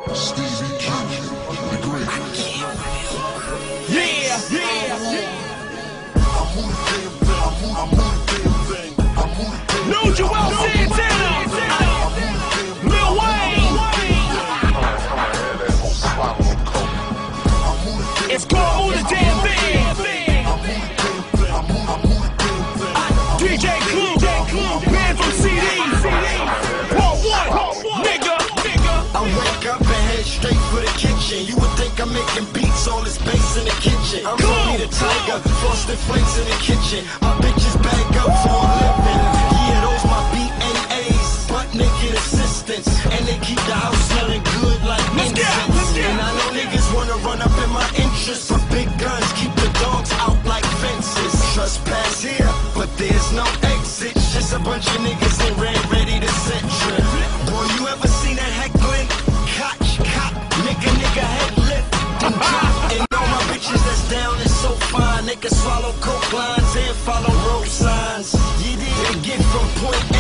Stevie Q, the great. Yeah, yeah, yeah. New Joel Santana, Lil Wayne. It's called Move the Damn Thing. DJ Clue, man from CD. Part one, nigga. I wake up and head straight for the kitchen. You would think I'm making beats, all this bass in the kitchen. I'm Tony the Tiger, frosted flakes in the kitchen. My bitches bag up for a living. Yeah, those my BAAs, butt naked assistants. And they keep the house smelling good like incense. And I know niggas wanna run up in my interest, but big guns keep the dogs out like fences. Trespass here, but there's no exit. Just a bunch of niggas in red ready to set you. Boy, you ever seen that heckling? Cop, make a nigga head lift and drop. And all my bitches that's down is so fine, they can swallow coke lines and follow road signs. You did they get from point